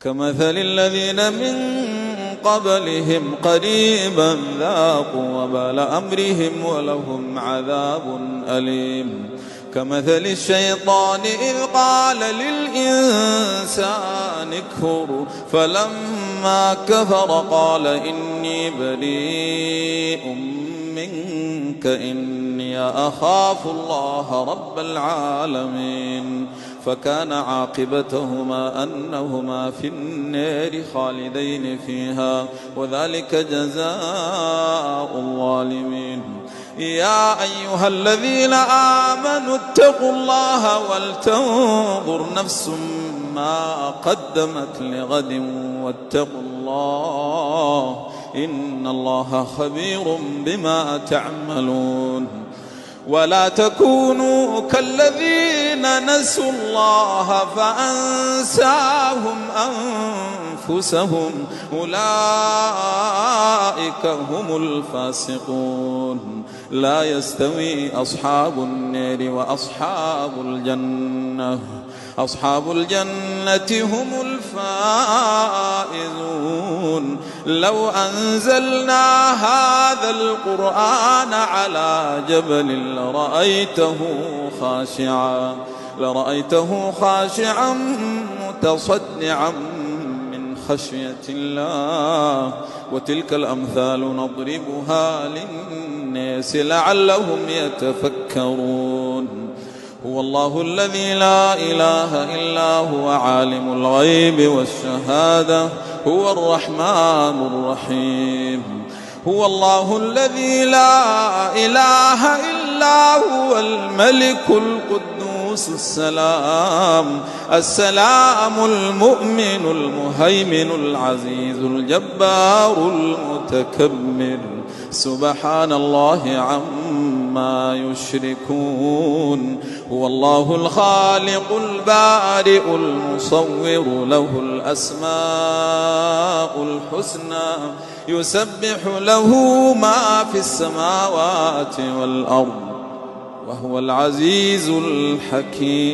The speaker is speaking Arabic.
كمثل الذين من قبلهم قريبا ذاقوا وبال أمرهم ولهم عذاب أليم. كمثل الشيطان إذ قال للإنسان اكفر فلما كفر قال إني بريء منك إني أخاف الله رب العالمين. فكان عاقبتهما أنهما في النار خالدين فيها وذلك جزاء الظالمين. يا أيها الذين آمنوا اتقوا الله ولتنظر نفس ما قدمت لغد واتقوا الله إن الله خبير بما تعملون. ولا تكونوا كالذين نسوا الله فأنساهم أنفسهم أولئك هم الفاسقون. لا يستوي أصحاب النار وأصحاب الجنة أصحاب الجنة هم الفائزون. لو أنزلنا هذا القرآن على جبل لرأيته خاشعا متصدعا من خشية الله. وتلك الأمثال نضربها للناس لعلهم يتفكرون. هو الله الذي لا إله إلا هو عالم الغيب والشهادة هو الرحمن الرحيم. هو الله الذي لا إله إلا هو الملك القدوس السلام المؤمن المهيمن العزيز الجبار المتكبر. سبحان الله عما يشركون. هو الله الخالق البارئ المصور له الأسماء الحسنى يسبح له ما في السماوات والأرض وهو العزيز الحكيم.